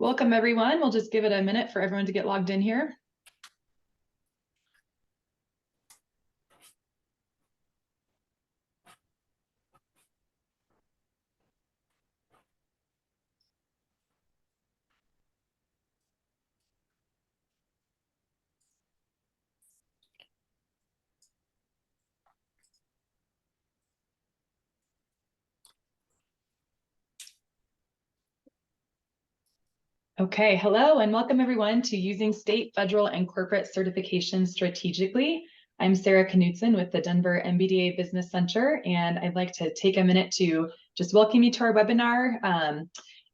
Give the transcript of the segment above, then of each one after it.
Welcome, everyone. We'll just give it a minute for everyone to get logged in here. Okay, hello and welcome everyone to Using State, Federal, and Corporate Certifications Strategically. I'm Sarah Knutson with the Denver MBDA Business Center, and I'd like to take a minute to just welcome you to our webinar.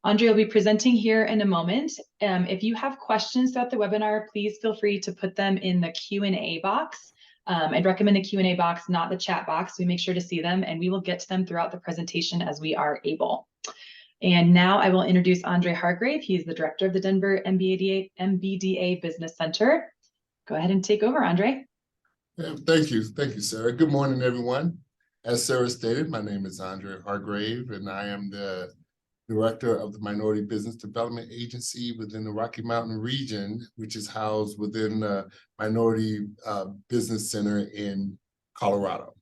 Andre will be presenting here in a moment. If you have questions throughout the webinar, please feel free to put them in the Q&A box. I'd recommend the Q&A box, not the chat box. We make sure to see them and we will get to them throughout the presentation as we are able. And now I will introduce Andre Hargrave. He's the director of the Denver MBDA Business Center. Go ahead and take over, Andre. Yeah, thank you, Sarah. Good morning, everyone. As Sarah stated, my name is Andre Hargrave, and I am the director of the Minority Business Development Agency within the Rocky Mountain region, which is housed within the Minority Business Center in Colorado.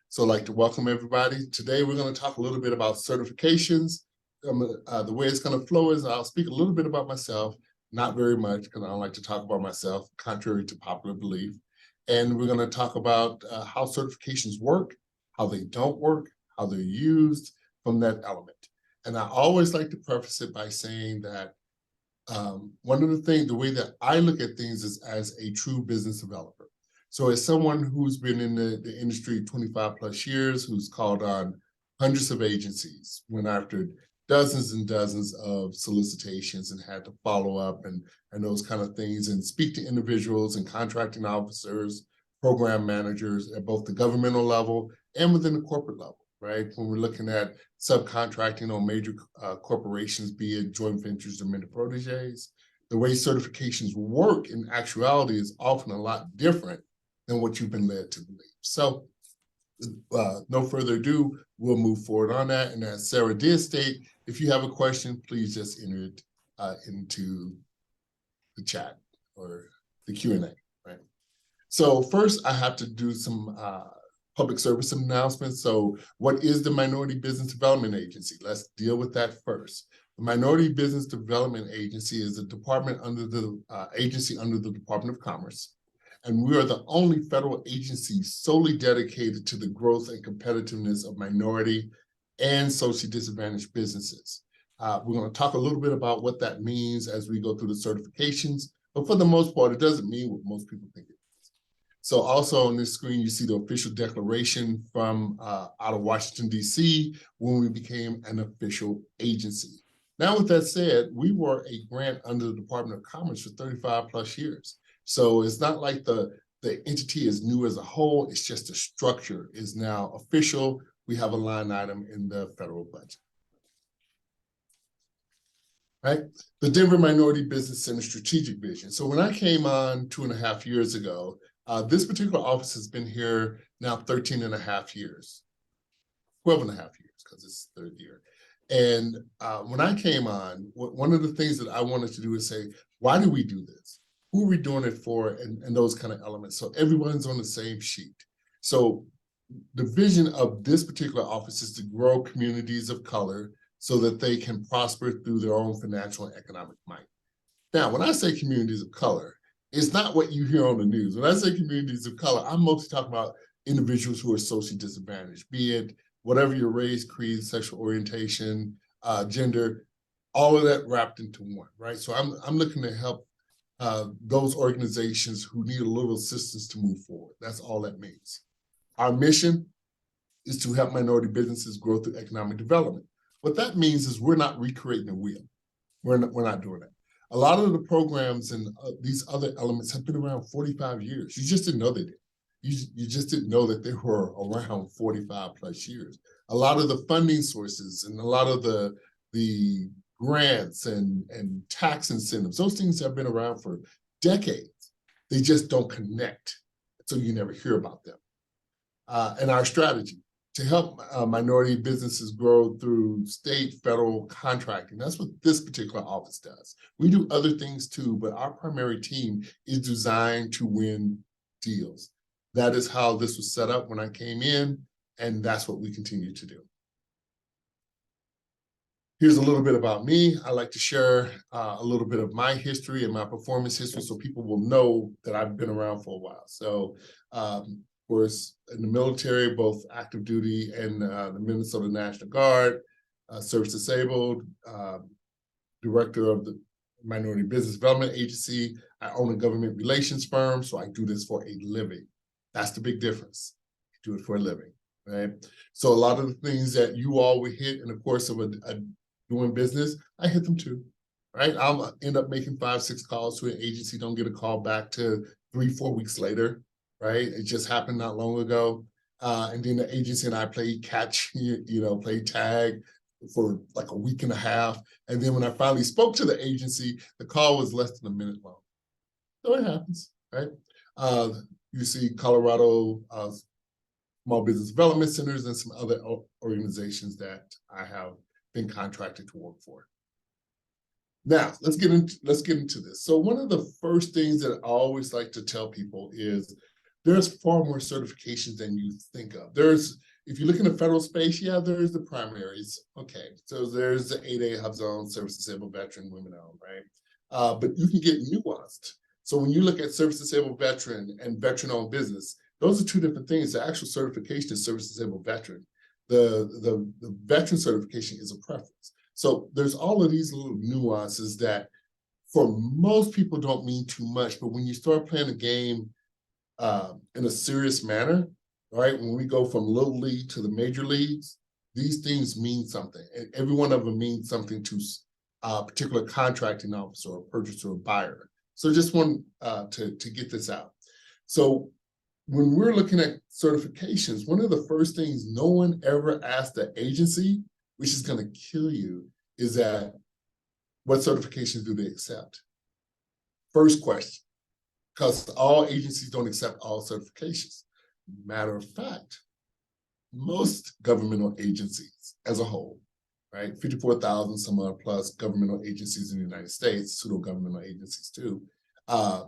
So I'd like to welcome everybody. Today, we're going to talk a little bit about certifications. The way it's going to flow is I'll speak a little bit about myself, not very much, because I don't like to talk about myself, contrary to popular belief. And we're going to talk about how certifications work, how they don't work, how they're used from that element. And I always like to preface it by saying that one of the things, the way that I look at things is as a true business developer. So as someone who's been in the industry 25 plus years, who's called on hundreds of agencies, went after dozens and dozens of solicitations and had to follow up and those kind of things and speak to individuals and contracting officers, program managers at both the governmental level and within the corporate level, right? When we're looking at subcontracting on major corporations, be it joint ventures or mentor proteges, the way certifications work in actuality is often a lot different than what you've been led to believe. So no further ado, we'll move forward on that. And as Sarah did state, if you have a question, please just enter it into the chat or the Q&A, right? So first, I have to do some public service announcements. So what is the Minority Business Development Agency? Let's deal with that first. The Minority Business Development Agency is a department under the agency under the Department of Commerce. And we are the only federal agency solely dedicated to the growth and competitiveness of minority and socially disadvantaged businesses. We're going to talk a little bit about what that means as we go through the certifications, but for the most part, it doesn't mean what most people think it is. So also on this screen, you see the official declaration from out of Washington, D.C., when we became an official agency. Now, with that said, we were a grant under the Department of Commerce for 35 plus years. So it's not like the entity is new as a whole, it's just the structure is now official. We have a line item in the federal budget. Right? The Denver Minority Business Center strategic vision. So when I came on 2.5 years ago, this particular office has been here now 13.5 years, 12.5 years, because it's third year. And when I came on, one of the things that I wanted to do is say, why do we do this? Who are we doing it for, and those kind of elements. So everyone's on the same sheet. So the vision of this particular office is to grow communities of color so that they can prosper through their own financial and economic might. Now, when I say communities of color, it's not what you hear on the news. When I say communities of color, I'm mostly talking about individuals who are socially disadvantaged, be it whatever your race, creed, sexual orientation, gender, all of that wrapped into one, right? So I'm looking to help those organizations who need a little assistance to move forward. That's all that means. Our mission is to help minority businesses grow through economic development. What that means is we're not recreating the wheel. We're not doing that. A lot of the programs and these other elements have been around 45 years. You just didn't know they did. You just didn't know that they were around 45 plus years. A lot of the funding sources and a lot of the grants and tax incentives, those things have been around for decades. They just don't connect, so you never hear about them. And our strategy, to help minority businesses grow through state, federal contracting. That's what this particular office does. We do other things too, but our primary team is designed to win deals. That is how this was set up when I came in, and that's what we continue to do. Here's a little bit about me. I like to share a little bit of my history and my performance history so people will know that I've been around for a while. So, of course, in the military, both active duty and the Minnesota National Guard, service disabled, director of the Minority Business Development Agency. I own a government relations firm, so I do this for a living. That's the big difference. I do it for a living, right? So a lot of the things that you all would hit in the course of doing business, I hit them too, right? I'll end up making 5, 6 calls to an agency, don't get a call back to 3, 4 weeks later, right? It just happened not long ago. And then the agency and I played catch, played tag for like a week and a half. And then when I finally spoke to the agency, the call was less than a minute long. So it happens, right? You see Colorado Small Business Development Centers and some other organizations that I have been contracted to work for. Now, let's get into this. So one of the first things that I always like to tell people is there's far more certifications than you think of. If you look in the federal space, yeah, there's the primaries. Okay, so there's the 8A HUBZone, service disabled veteran, women owned, right? But you can get nuanced. So when you look at service disabled veteran and veteran owned business, those are two different things. The actual certification is service disabled veteran. The veteran certification is a preference. So there's all of these little nuances that for most people don't mean too much, but when you start playing a game in a serious manner, right? When we go from little league to the major leagues, these things mean something. And every one of them means something to a particular contracting officer or purchaser or buyer. So just want to get this out. So when we're looking at certifications, one of the first things no one ever asked the agency, which is going to kill you, is that what certifications do they accept? First question, because all agencies don't accept all certifications. Matter of fact, most governmental agencies as a whole, right, 54,000 some odd plus governmental agencies in the United States, pseudo-governmental agencies too,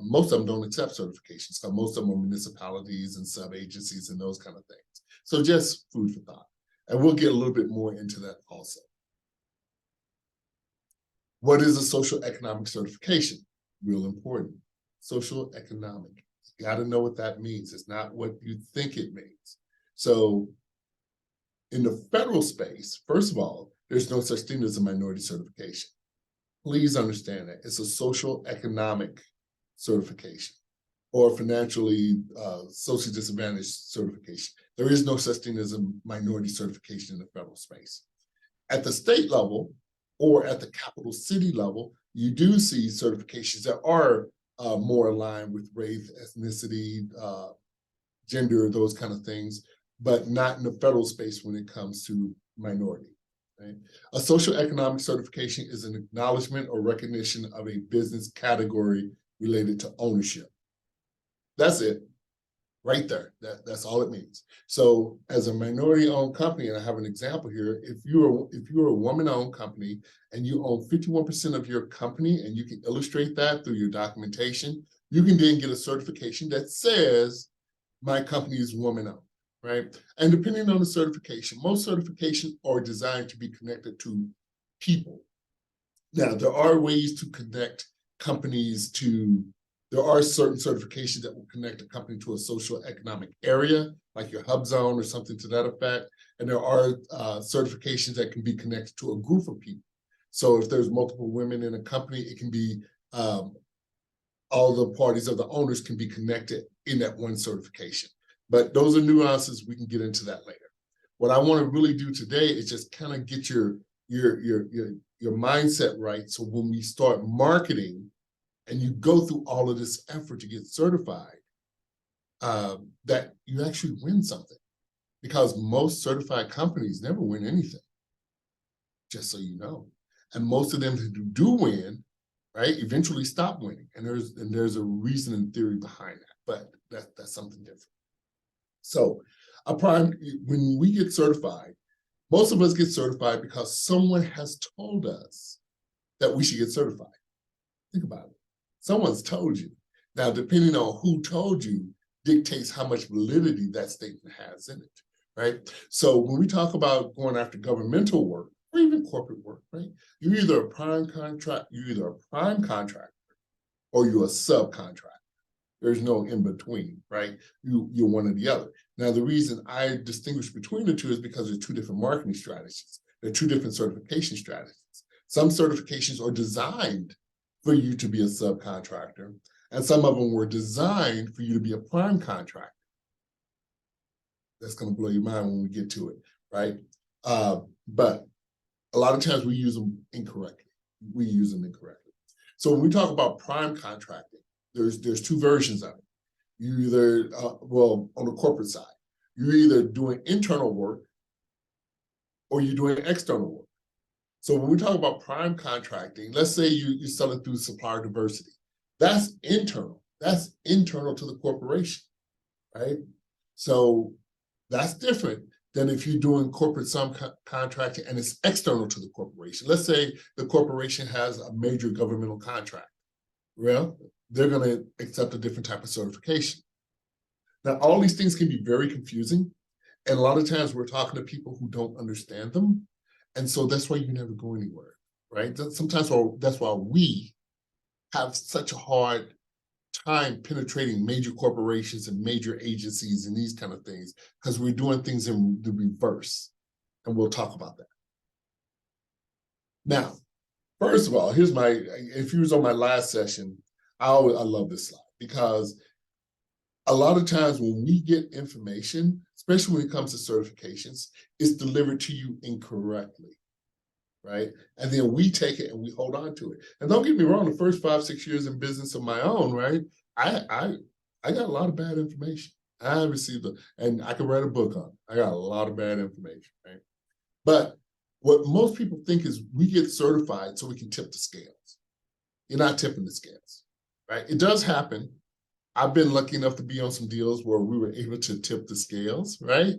most of them don't accept certifications. So most of them are municipalities and sub-agencies and those kind of things. So just food for thought. And we'll get a little bit more into that also. What is a social economic certification? Real important. Social economic. You got to know what that means. It's not what you think it means. So in the federal space, first of all, there's no such thing as a minority certification. Please understand that. It's a social economic certification or financially socially disadvantaged certification. There is no such thing as a minority certification in the federal space. At the state level or at the capital city level, you do see certifications that are more aligned with race, ethnicity, gender, those kind of things, but not in the federal space when it comes to minority. Right? A social economic certification is an acknowledgement or recognition of a business category related to ownership. That's it, right there. That's all it means. So as a minority-owned company, and I have an example here, if you're a woman-owned company and you own 51% of your company, and you can illustrate that through your documentation, you can then get a certification that says my company is woman-owned. Right? And depending on the certification, most certifications are designed to be connected to people. Now, there are ways to connect companies to, there are certain certifications that will connect a company to a social economic area, like your HUBZone or something to that effect. And there are certifications that can be connected to a group of people. So if there's multiple women in a company, it can be all the parties of the owners can be connected in that one certification. But those are nuances. We can get into that later. What I want to really do today is just kind of get your mindset right. So when we start marketing and you go through all of this effort to get certified, that you actually win something. Because most certified companies never win anything, just so you know. And most of them who do win, right, eventually stop winning. And there's a reason and theory behind that, but that's something different. So When we get certified, most of us get certified because someone has told us that we should get certified. Think about it. Someone's told you. Now, depending on who told you dictates how much validity that statement has in it, right? So when we talk about going after governmental work or even corporate work, right? You're either a prime contractor or you're a subcontractor. There's no in between, right? You're one or the other. Now, the reason I distinguish between the two is because there's two different marketing strategies. There are two different certification strategies. Some certifications are designed for you to be a subcontractor, and some of them were designed for you to be a prime contractor. That's going to blow your mind when we get to it, right? But a lot of times we use them incorrectly. So when we talk about prime contracting, there's two versions of it. You either, on the corporate side, you're either doing internal work or you're doing external work. So when we talk about prime contracting, let's say you're selling through supplier diversity. That's internal. That's internal to the corporation, right? So that's different than if you're doing corporate subcontracting and it's external to the corporation. Let's say the corporation has a major governmental contract. Well, they're going to accept a different type of certification. Now, all these things can be very confusing. And a lot of times we're talking to people who don't understand them. And so that's why you never go anywhere, right? That's why we have such a hard time penetrating major corporations and major agencies and these kind of things, because we're doing things in the reverse. And we'll talk about that. Now, first of all, if you was on my last session, I love this slide, because a lot of times when we get information, especially when it comes to certifications, it's delivered to you incorrectly, right? And then we take it and we hold on to it. And don't get me wrong, the first 5-6 years in business of my own, right? I got a lot of bad information. I received and I could write a book on it. I got a lot of bad information, right? But what most people think is we get certified so we can tip the scales. You're not tipping the scales, right? It does happen. I've been lucky enough to be on some deals where we were able to tip the scales, right?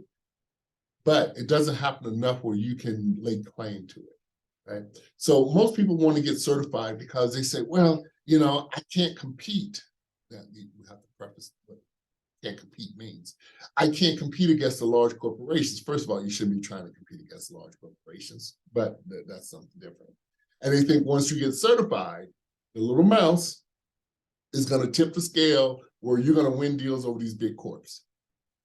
But it doesn't happen enough where you can lay claim to it, right? So most people want to get certified because they say, well, I can't compete. Now, we have to preface what can't compete means. I can't compete against the large corporations. First of all, you shouldn't be trying to compete against large corporations, but that's something different. And they think once you get certified, the little mouse is going to tip the scale where you're going to win deals over these big corps.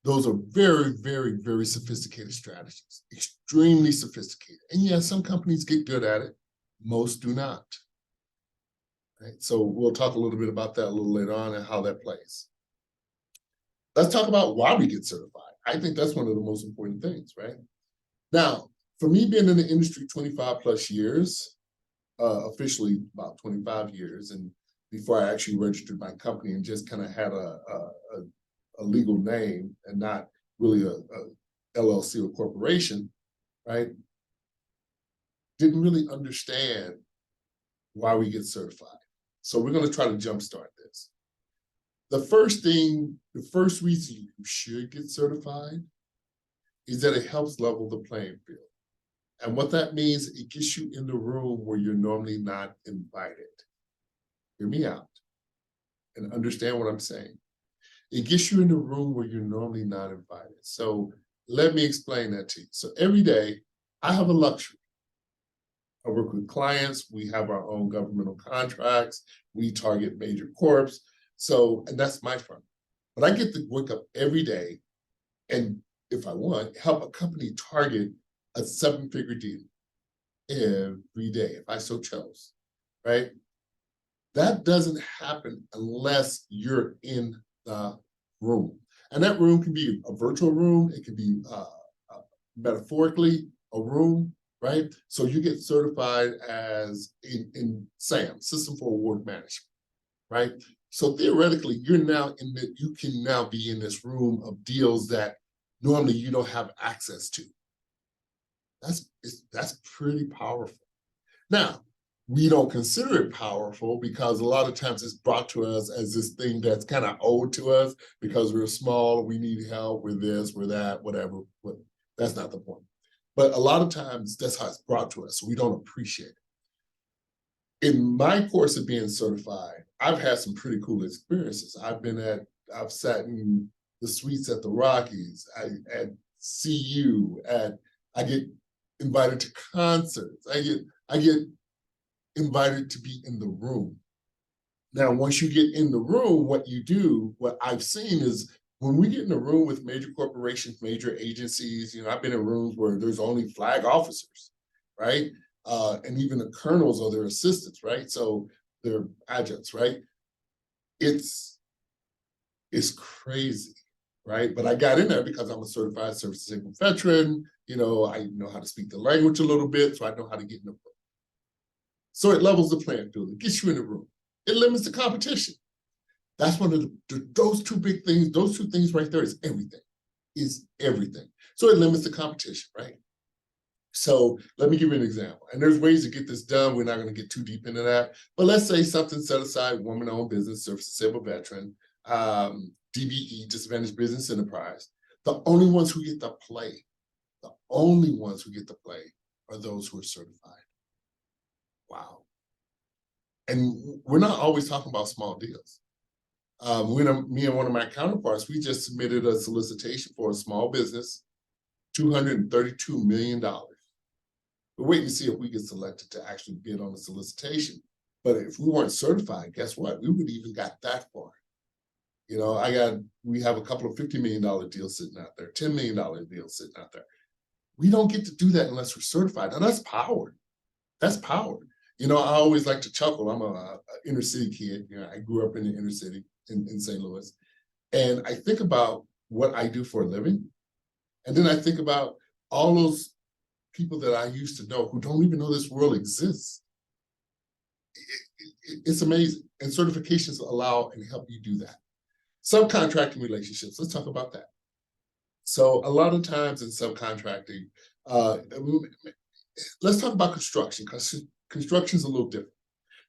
Those are very, very, very sophisticated strategies, extremely sophisticated. And yeah, some companies get good at it. Most do not. Right? So we'll talk a little bit about that a little later on and how that plays. Let's talk about why we get certified. I think that's one of the most important things, right? Now, for me being in the industry 25 plus years, officially about 25 years, and before I actually registered my company and just kind of had a legal name and not really a LLC or corporation, right? Didn't really understand why we get certified. So we're going to try to jumpstart this. The first reason you should get certified is that it helps level the playing field. And what that means, it gets you in the room where you're normally not invited. Hear me out and understand what I'm saying. It gets you in the room where you're normally not invited. So let me explain that to you. So every day, I have a luxury. I work with clients. We have our own governmental contracts. We target major corps. And that's my firm. But I get to wake up every day and, if I want, help a company target a 7-figure deal every day, if I so chose, right? That doesn't happen unless you're in the room. And that room can be a virtual room. It can be metaphorically a room, right? So you get certified as in SAM, System for Award Management, right? So theoretically, you can now be in this room of deals that normally you don't have access to. That's pretty powerful. Now, we don't consider it powerful because a lot of times it's brought to us as this thing that's kind of owed to us because we're small, we need help, we're this, we're that, whatever. But that's not the point. But a lot of times that's how it's brought to us, so we don't appreciate it. In my course of being certified, I've had some pretty cool experiences. I've sat in the suites at the Rockies, at CU, I get invited to concerts, I get invited to be in the room. Now, once you get in the room, what I've seen is when we get in a room with major corporations, major agencies, I've been in rooms where there's only flag officers, right? And even the colonels or their assistants, right? So they're adjuncts, right? It's crazy, right? But I got in there because I'm a certified service disabled veteran. I know how to speak the language a little bit, so I know how to get in the room. So it levels the playing field. It gets you in the room. It limits the competition. That's one of those two big things. Those two things right there is everything. So it limits the competition, right? So let me give you an example. And there's ways to get this done. We're not going to get too deep into that. But let's say something set aside, woman-owned business, service disabled veteran, DBE, disadvantaged business enterprise. The only ones who get to play, are those who are certified. Wow. And we're not always talking about small deals. Me and one of my counterparts, we just submitted a solicitation for a small business, $232 million. We're waiting to see if we get selected to actually bid on the solicitation. But if we weren't certified, guess what? We wouldn't even got that far. We have a couple of $50 million deals sitting out there, $10 million deals sitting out there. We don't get to do that unless we're certified. And that's power. That's power. I always like to chuckle. I'm a inner city kid. I grew up in the inner city in St. Louis. And I think about what I do for a living. And then I think about all those people that I used to know who don't even know this world exists. It's amazing. And certifications allow and help you do that. Subcontracting relationships, let's talk about that. So a lot of times in subcontracting, let's talk about construction, because construction is a little different.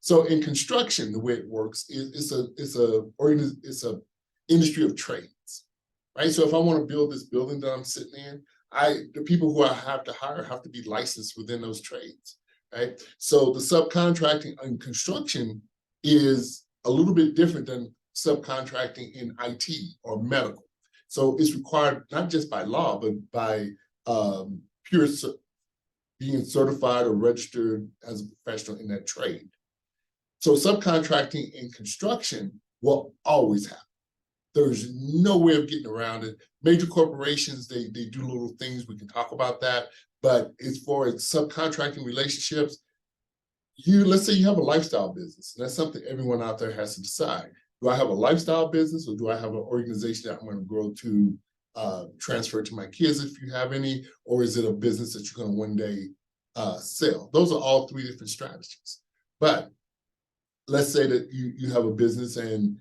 So in construction, the way it works is it's a industry of trades, right? So if I want to build this building that I'm sitting in, the people who I have to hire have to be licensed within those trades, right? So the subcontracting in construction is a little bit different than subcontracting in IT or medical. So it's required not just by law, but by being certified or registered as a professional in that trade. So subcontracting in construction will always happen. There's no way of getting around it. Major corporations, they do little things. We can talk about that. But as far as subcontracting relationships, let's say you have a lifestyle business. And that's something everyone out there has to decide. Do I have a lifestyle business, or do I have an organization that I'm going to grow to transfer to my kids if you have any, or is it a business that you're going to one day sell? Those are all three different strategies. But let's say that you have a business and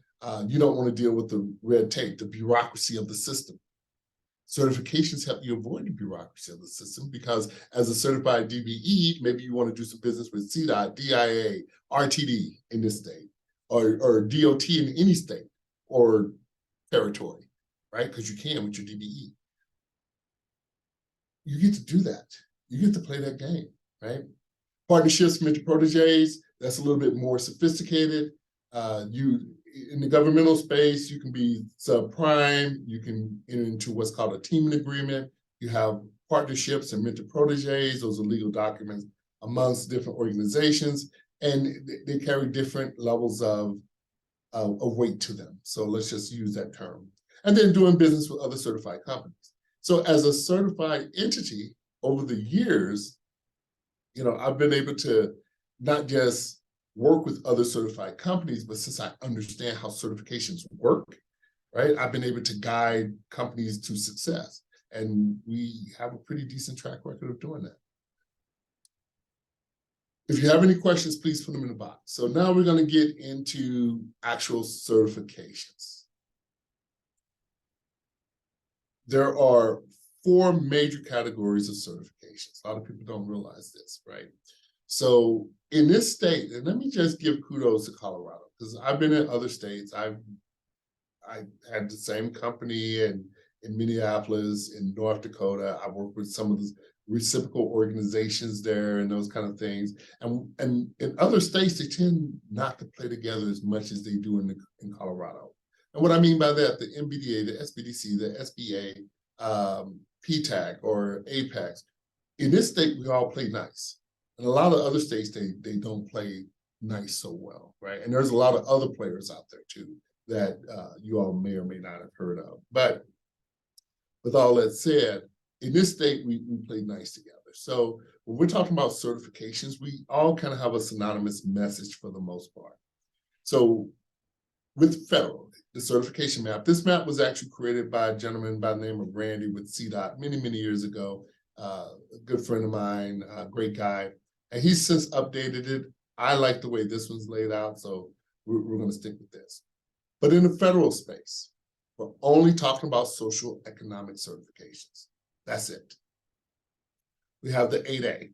you don't want to deal with the red tape, the bureaucracy of the system. Certifications help you avoid the bureaucracy of the system, because as a certified DBE, maybe you want to do some business with CDOT, DIA, RTD in this state, or DOT in any state or territory, right? Because you can with your DBE. You get to do that. You get to play that game, right? Partnerships, mentor proteges, that's a little bit more sophisticated. In the governmental space, you can be subprime, you can enter into what's called a teaming agreement. You have partnerships and mentor proteges, those are legal documents amongst different organizations, and they carry different levels of weight to them. So let's just use that term. And then doing business with other certified companies. So as a certified entity over the years, I've been able to not just work with other certified companies, but since I understand how certifications work, right, I've been able to guide companies to success. And we have a pretty decent track record of doing that. If you have any questions, please put them in the box. So now we're going to get into actual certifications. There are 4 major categories of certifications. A lot of people don't realize this, right? So in this state, and let me just give kudos to Colorado, because I've been in other states. I had the same company in Minneapolis, in North Dakota. I worked with some of the reciprocal organizations there and those kind of things. And in other states, they tend not to play together as much as they do in Colorado. And what I mean by that, the MBDA, the SBDC, the SBA, PTAC or Apex, in this state, we all play nice. In a lot of other states, they don't play nice so well, right? And there's a lot of other players out there too that you all may or may not have heard of. But with all that said, in this state, we play nice together. So when we're talking about certifications, we all kind of have a synonymous message for the most part. So with federal, the certification map, this map was actually created by a gentleman by the name of Randy with CDOT many, many years ago. A good friend of mine, a great guy. And he's since updated it. I like the way this one's laid out, so we're going to stick with this. But in the federal space, we're only talking about social economic certifications. That's it. We have the 8A,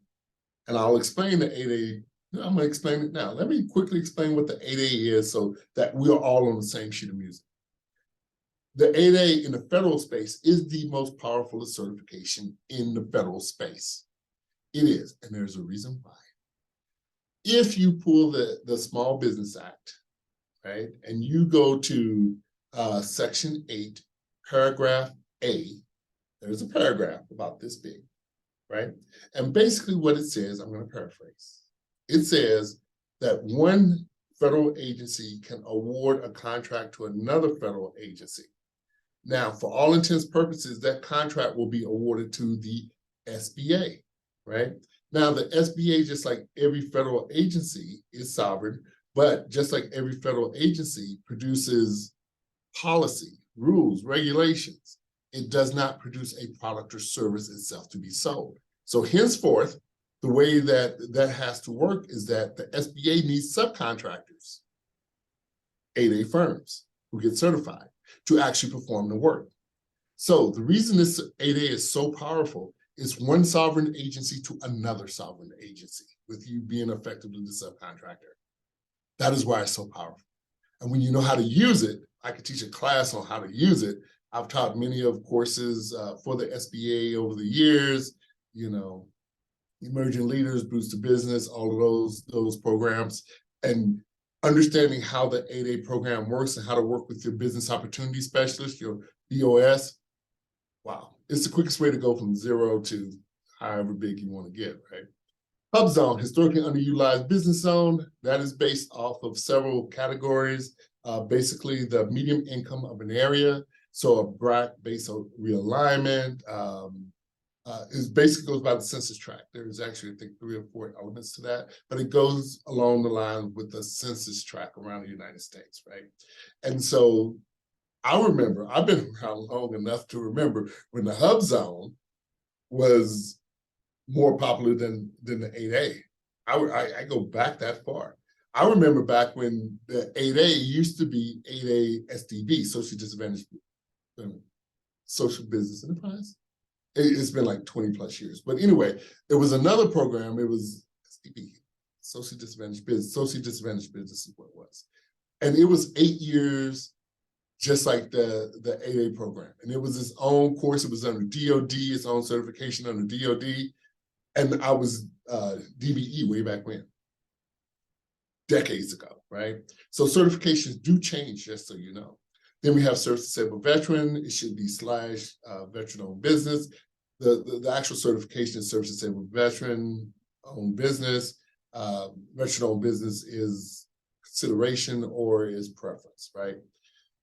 and I'll explain the 8A. I'm going to explain it now. Let me quickly explain what the 8A is so that we are all on the same sheet of music. The 8A in the federal space is the most powerful certification in the federal space. It is, and there's a reason why. If you pull the Small Business Act, right, and you go to Section 8, Paragraph A, there's a paragraph about this big, right? And basically what it says, I'm going to paraphrase. It says that one federal agency can award a contract to another federal agency. Now, for all intents and purposes, that contract will be awarded to the SBA, right? Now, the SBA, just like every federal agency, is sovereign, but just like every federal agency produces policy, rules, regulations, it does not produce a product or service itself to be sold. So henceforth, the way that has to work is that the SBA needs subcontractors, 8A firms who get certified to actually perform the work. So the reason this 8A is so powerful is one sovereign agency to another sovereign agency, with you being effectively the subcontractor. That is why it's so powerful. And when you know how to use it, I could teach a class on how to use it. I've taught many of courses for the SBA over the years, you know, Emerging Leaders, Boost to Business, all of those programs, and understanding how the 8A program works and how to work with your business opportunity specialist, your BOS. Wow, it's the quickest way to go from 0 to however big you want to get, right? Hub Zone, historically underutilized business zone, that is based off of several categories. Basically, the medium income of an area. So a BRAC based on realignment, it basically goes by the census tract. There's actually, I think, 3 or 4 elements to that, but it goes along the line with the census tract around the United States, right? And so I remember, I've been around long enough to remember when the Hub Zone was more popular than the 8A. I go back that far. I remember back when the 8A used to be 8A SDB, Social Disadvantaged Social Business Enterprise. It's been like 20 plus years. But anyway, it was another program. It was SDB, Social Disadvantaged Business. Social Disadvantaged Business is what it was. And it was 8 years, just like the 8A program. And it was its own course. It was under DOD, its own certification under DOD. And I was DBE way back when, decades ago, right? So certifications do change, just so you know. Then we have service-disabled veteran. It should be / veteran-owned business. The actual certification is service-disabled veteran-owned business. Veteran-owned business is consideration or is preference, right?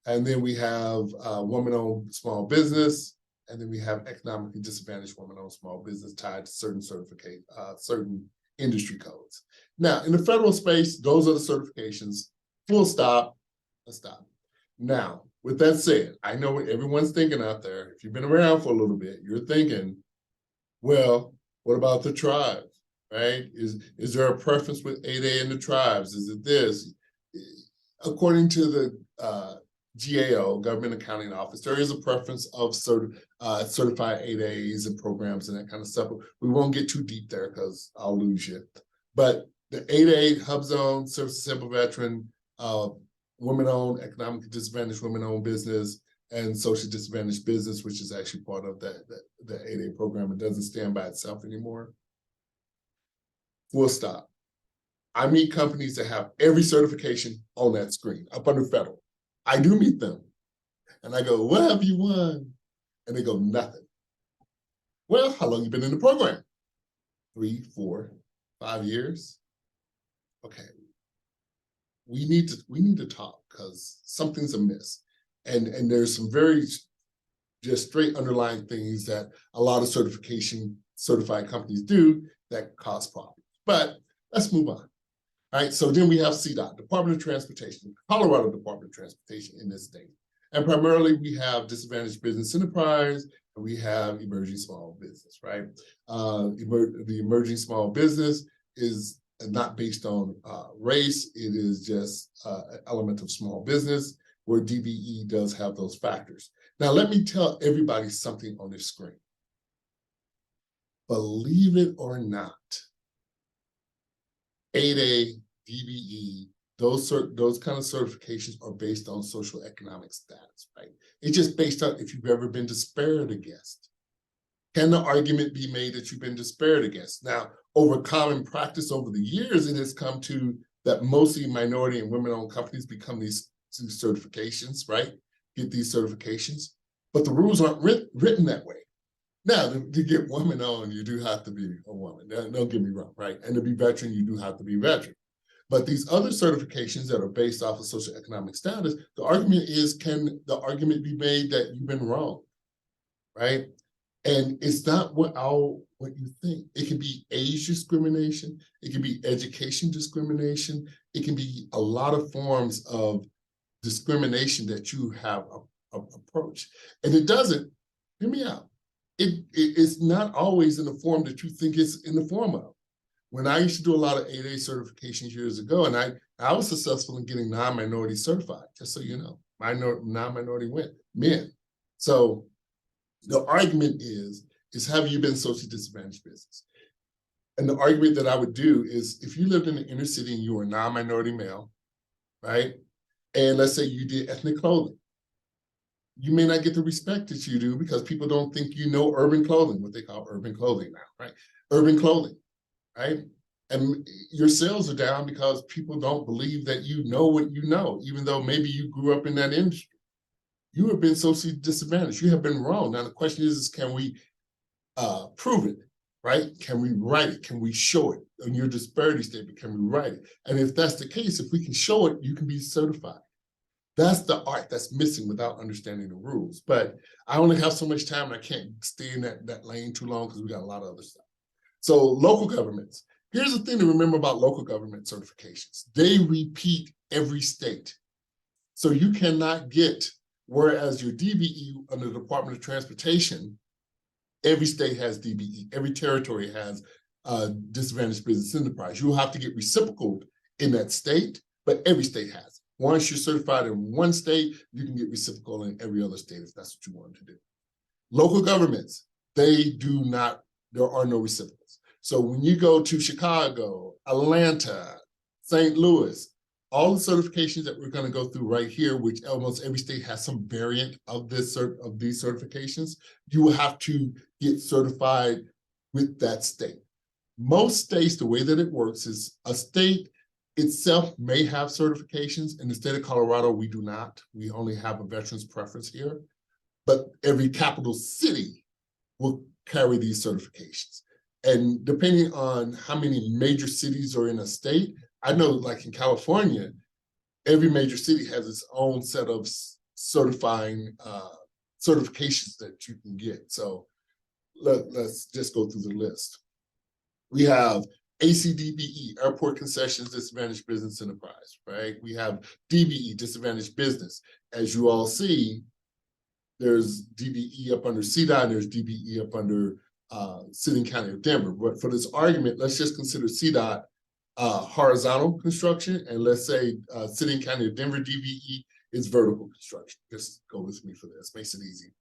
And then we have woman-owned small business. And then we have economically disadvantaged women-owned small business tied to certain certain industry codes. Now, in the federal space, those are the certifications. Full stop. Let's stop. Now, with that said, I know what everyone's thinking out there. If you've been around for a little bit, you're thinking, well, what about the tribes, right? Is there a preference with 8A in the tribes? Is it this? According to the GAO, Government Accounting Office, there is a preference of certified 8As and programs and that kind of stuff. We won't get too deep there because I'll lose you. But the 8A HubZone, Service Disabled Veteran, women-owned, economically disadvantaged women-owned business, and social disadvantaged business, which is actually part of the 8A program. It doesn't stand by itself anymore. Full stop. I meet companies that have every certification on that screen up under federal. I do meet them. And I go, what have you won? And they go, nothing. Well, how long you been in the program? 3, 4, 5 years. Okay. We need to talk because something's amiss. And there's some very just straight underlying things that a lot of certified companies do that cause problems. But let's move on. All right, so then we have CDOT, Department of Transportation, Colorado Department of Transportation in this state. And primarily we have disadvantaged business enterprise, and we have emerging small business, right? The emerging small business is not based on race. It is just an element of small business where DBE does have those factors. Now, let me tell everybody something on this screen. Believe it or not, 8A, DBE, those kind of certifications are based on social economic status, right? It's just based on if you've ever been disparate against. Can the argument be made that you've been disparate against? Now, over common practice over the years, it has come to that mostly minority and women-owned companies become these certifications, right? Get these certifications, but the rules aren't written that way. Now, to get women-owned, you do have to be a woman. Don't get me wrong, right? And to be veteran, you do have to be veteran. But these other certifications that are based off of socioeconomic status, the argument is, can the argument be made that you've been wrong, right? And it's not what you think. It can be age discrimination. It can be education discrimination. It can be a lot of forms of discrimination that you have approached. And it doesn't, hear me out. It's not always in the form that you think it's in the form of. When I used to do a lot of 8A certifications years ago, and I was successful in getting non-minority certified, just so you know, non-minority men. So the argument is have you been socially disadvantaged business? And the argument that I would do is if you lived in the inner city and you were a non-minority male, right? And let's say you did ethnic clothing, you may not get the respect that you do because people don't think you know urban clothing, what they call urban clothing now, right? Urban clothing, right? And your sales are down because people don't believe that you know what you know, even though maybe you grew up in that industry. You have been socially disadvantaged. You have been wrong. Now the question is can we prove it, right? Can we write it? Can we show it? On your disparity statement, can we write it? And if that's the case, if we can show it, you can be certified. That's the art that's missing without understanding the rules. But I only have so much time and I can't stay in that lane too long because we got a lot of other stuff. So local governments. Here's the thing to remember about local government certifications. They repeat every state. So you cannot get, whereas your DBE under the Department of Transportation, every state has DBE, every territory has disadvantaged business enterprise. You'll have to get reciprocal in that state, but every state has it. Once you're certified in one state, you can get reciprocal in every other state if that's what you want to do. Local governments, they do not, there are no reciprocals. So when you go to Chicago, Atlanta, St. Louis, all the certifications that we're going to go through right here, which almost every state has some variant of these certifications, you will have to get certified with that state. Most states, the way that it works is a state itself may have certifications. In the state of Colorado, we do not. We only have a veterans preference here, but every capital city will carry these certifications. And depending on how many major cities are in a state, I know like in California, every major city has its own set of certifications that you can get. So let's just go through the list. We have ACDBE, Airport Concessions Disadvantaged Business Enterprise, right? We have DBE, Disadvantaged Business. As you all see, there's DBE up under CDOT, and there's DBE up under City and County of Denver. But for this argument, let's just consider CDOT horizontal construction, and let's say City and County of Denver DBE is vertical construction. Just go with me for this, makes it easy.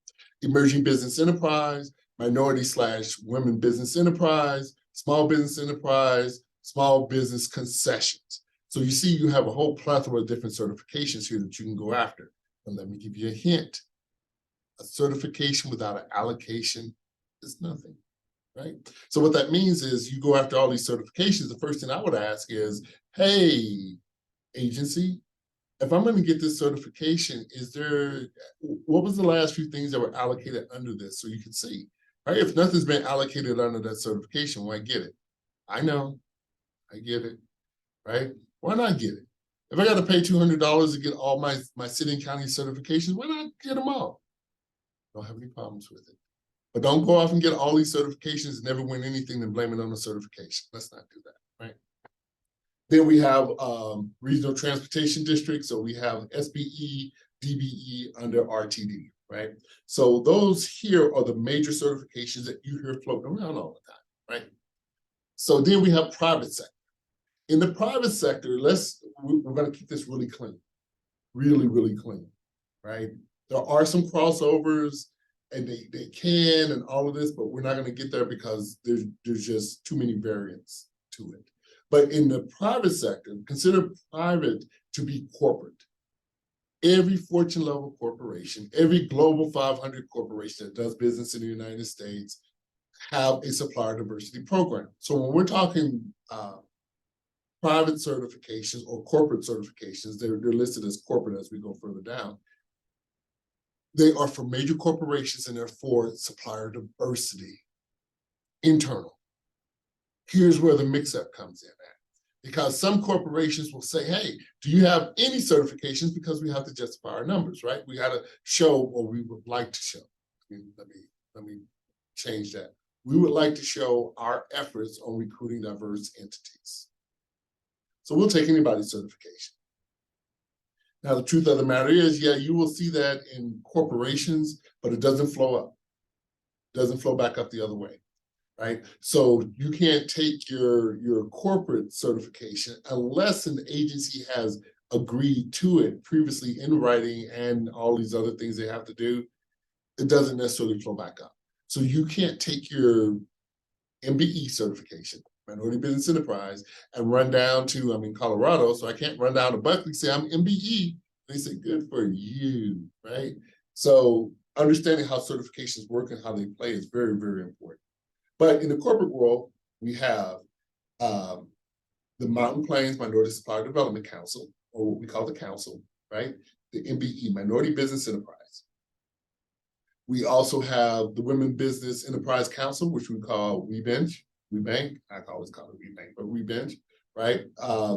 Emerging business enterprise, minority/women business enterprise, small business enterprise, small business concessions. So you see, you have a whole plethora of different certifications here that you can go after. But let me give you a hint. A certification without an allocation is nothing, right? So what that means is you go after all these certifications. The first thing I would ask is, hey, agency, if I'm going to get this certification, what was the last few things that were allocated under this? So you can see, right? If nothing's been allocated under that certification, why get it? I know, I get it, right? Why not get it? If I got to pay $200 to get all my city and county certifications, why not get them all? Don't have any problems with it. But don't go off and get all these certifications and never win anything and blame it on the certification. Let's not do that, right? Then we have regional transportation districts. So we have SBE, DBE under RTD, right? So those here are the major certifications that you hear floating around all the time, right? So then we have private sector. In the private sector, we're going to keep this really clean, really, really clean, right? There are some crossovers and they can and all of this, but we're not going to get there because there's just too many variants to it. But in the private sector, consider private to be corporate. Every Fortune level corporation, every Global 500 corporation that does business in the United States have a supplier diversity program. So when we're talking private certifications or corporate certifications, they're listed as corporate as we go further down. They are for major corporations and they're for supplier diversity, internal. Here's where the mix-up comes in at. Because some corporations will say, hey, do you have any certifications? Because we have to justify our numbers, right? We got to show, or we would like to show. Let me change that. We would like to show our efforts on recruiting diverse entities. So we'll take anybody's certification. Now, the truth of the matter is, yeah, you will see that in corporations, but it doesn't flow up. It doesn't flow back up the other way, right? So you can't take your corporate certification unless an agency has agreed to it previously in writing and all these other things they have to do. It doesn't necessarily flow back up. So you can't take your MBE certification, Minority Business Enterprise, and run down to, I'm in Colorado, so I can't run down to Buckley and say I'm MBE. They say, good for you, right? So understanding how certifications work and how they play is very, very important. But in the corporate world, we have the Mountain Plains Minority Supplier Development Council, or what we call the council, right? The MBE, Minority Business Enterprise. We also have the Women Business Enterprise Council, which we call WeBench. WeBank, I always call it WeBank, but WeBench, right?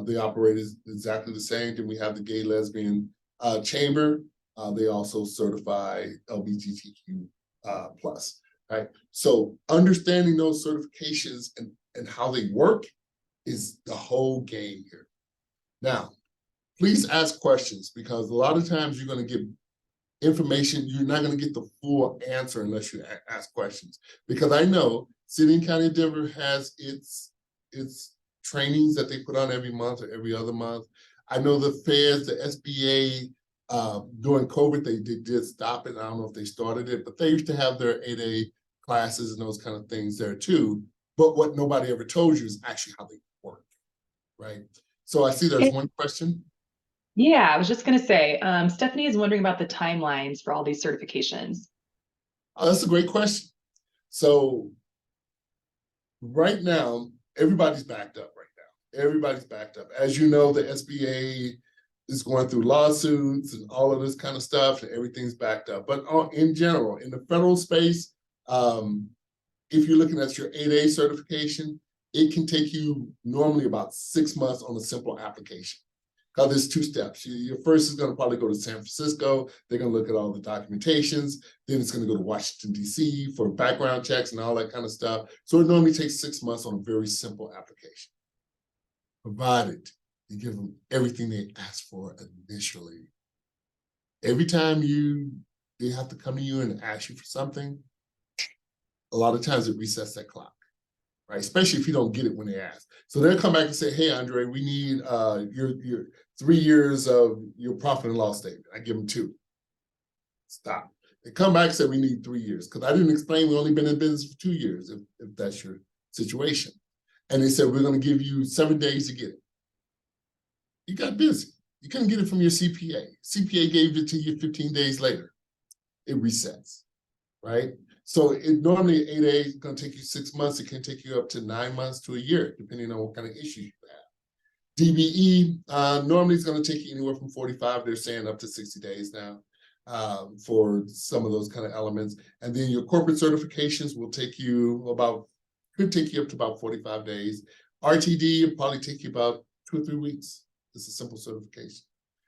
They operate exactly the same. Then we have the Gay Lesbian Chamber. They also certify LGBTQ plus, right? So understanding those certifications and how they work is the whole game here. Now, please ask questions because a lot of times you're going to get information, you're not going to get the full answer unless you ask questions. Because I know City and County of Denver has its trainings that they put on every month or every other month. I know the feds, the SBA, during COVID, they did stop it. I don't know if they started it, but they used to have their 8A classes and those kind of things there too. But what nobody ever told you is actually how they work, right? So I see there's one question. Yeah, I was just going to say, Stephanie is wondering about the timelines for all these certifications. Oh, that's a great question. So right now, everybody's backed up right now. Everybody's backed up. As you know, the SBA is going through lawsuits and all of this kind of stuff, and everything's backed up. But in general, in the federal space, if you're looking at your 8A certification, it can take you normally about 6 months on a simple application. Because there's 2 steps. Your first is going to probably go to San Francisco. They're going to look at all the documentations. Then it's going to go to Washington, D.C. for background checks and all that kind of stuff. So it normally takes 6 months on a very simple application. Provided you give them everything they ask for initially. Every time they have to come to you and ask you for something, a lot of times it resets that clock. Right? Especially if you don't get it when they ask. So they'll come back and say, hey, Andre, we need your 3 years of your profit and loss statement. I give them 2. Stop. They come back and say, we need 3 years. Because I didn't explain we only been in business for 2 years, if that's your situation. and they said, we're going to give you 7 days to get it. You got busy. You couldn't get it from your CPA. CPA gave it to you 15 days later. It resets, right? So it normally 8A is going to take you 6 months. It can take you up to 9 months to a year, depending on what kind of issues you have. DBE normally is going to take you anywhere from 45. They're saying up to 60 days now for some of those kind of elements. And then your corporate certifications will take you could take you up to about 45 days. RTD will probably take you about 2 or 3 weeks. It's a simple certification.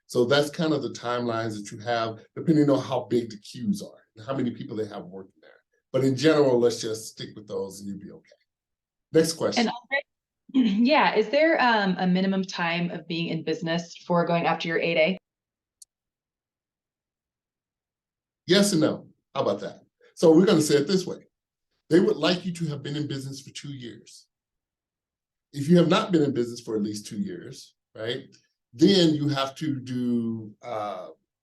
So that's kind of the timelines that you have, depending on how big the queues are and how many people they have working there. But in general, let's just stick with those and you'll be okay. Next question. And yeah, is there a minimum time of being in business for going after your 8A? Yes and no. How about that? So we're going to say it this way. They would like you to have been in business for 2 years. If you have not been in business for at least 2 years, right, then you have to do,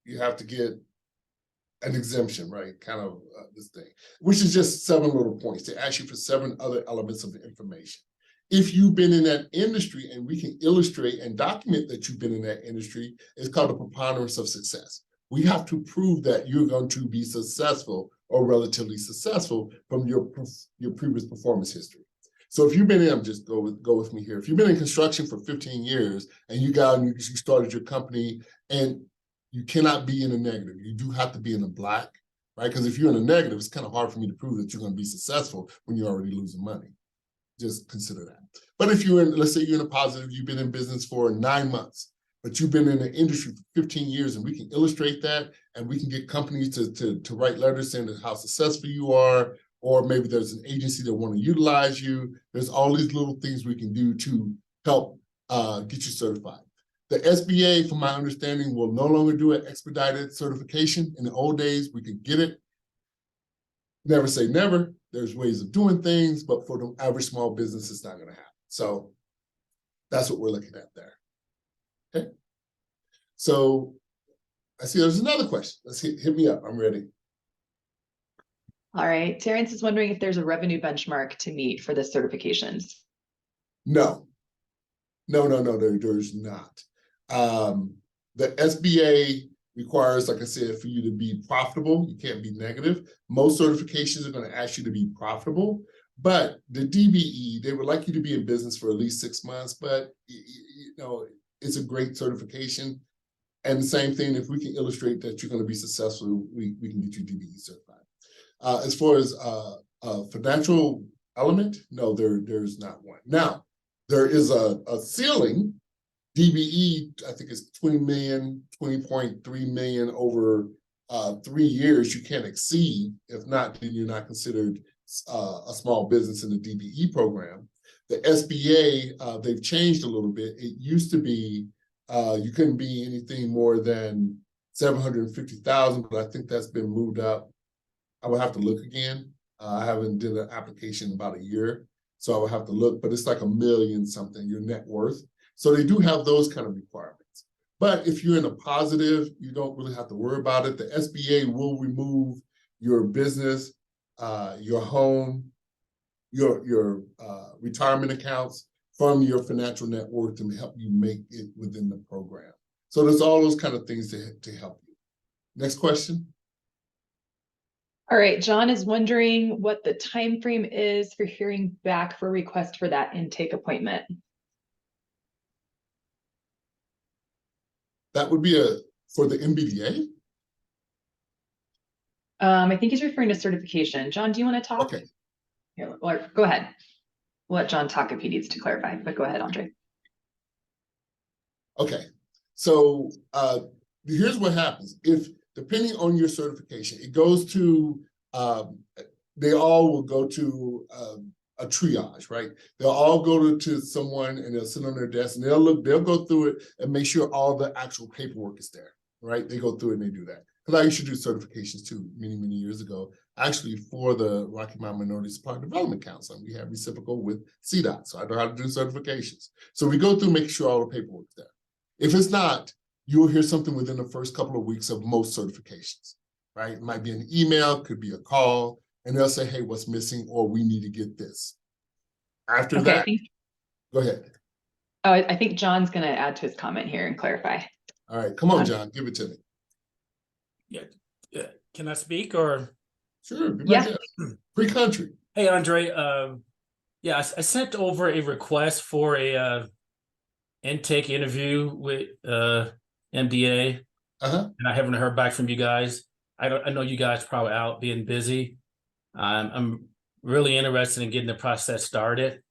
you have to get an exemption, right, kind of this thing, which is just 7 little points. They ask you for 7 other elements of the information. If you've been in that industry and we can illustrate and document that you've been in that industry, it's called a preponderance of success. We have to prove that you're going to be successful or relatively successful from your previous performance history. So if you've been in, just go with me here. If you've been in construction for 15 years and you started your company and you cannot be in a negative, you do have to be in a black, right? Because if you're in a negative, it's kind of hard for me to prove that you're going to be successful when you're already losing money. Just consider that. But if you're in, let's say you're in a positive, you've been in business for 9 months, but you've been in the industry for 15 years and we can illustrate that and we can get companies to write letters saying that how successful you are, or maybe there's an agency that want to utilize you. There's all these little things we can do to help get you certified. The SBA, from my understanding, will no longer do an expedited certification. In the old days, we could get it. Never say never. There's ways of doing things, but for the average small business, it's not going to happen. So that's what we're looking at there. Okay. So I see there's another question. Let's hit me up. I'm ready. All right. Terrence is wondering if there's a revenue benchmark to meet for the certifications. No, there's not. The SBA requires, like I said, for you to be profitable. You can't be negative. Most certifications are going to ask you to be profitable, but the DBE, they would like you to be in business for at least 6 months, but you know, it's a great certification. And the same thing, if we can illustrate that you're going to be successful, we can get you DBE certified. As far as a financial element, no, there's not one. Now, there is a ceiling. DBE, I think it's 20 million, 20.3 million over 3 years. You can't exceed. If not, then you're not considered a small business in the DBE program. The SBA, they've changed a little bit. It used to be you couldn't be anything more than 750,000, but I think that's been moved up. I would have to look again. I haven't did an application in about a year, so I would have to look, but it's like $1 million something, your net worth. So they do have those kind of requirements. But if you're in a positive, you don't really have to worry about it. The SBA will remove your business, your home, your retirement accounts from your financial net worth to help you make it within the program. So there's all those kind of things to help you. Next question. All right, John is wondering what the time frame is for hearing back for request for that intake appointment. That would be for the MBDA? I think he's referring to certification. John, do you want to talk? Okay. Here, or go ahead. We'll let John talk if he needs to clarify, but go ahead, Andre. Okay, so here's what happens. If, depending on your certification, it goes to, they all will go to a triage, right? They'll all go to someone and they'll sit on their desk and they'll go through it and make sure all the actual paperwork is there, right? They go through it and they do that. Because I used to do certifications too, many years ago, actually for the Rocky Mountain Minority Supply Development Council. We have reciprocal with CDOT, so I know how to do certifications. So we go through making sure all the paperwork's there. If it's not, you will hear something within the first couple of weeks of most certifications, right? It might be an email, could be a call, and they'll say, hey, what's missing? Or we need to get this. After that, Go ahead. Oh, I think John's going to add to his comment here and clarify. All right, come on, John, give it to me. Yeah. Can I speak or? Sure, be my Yeah. guest. Free country. Hey, Andre. Yeah, I sent over a request for a intake interview with MDA, and I haven't heard back from you guys. I know you guys probably out being busy. I'm really interested in getting the process started.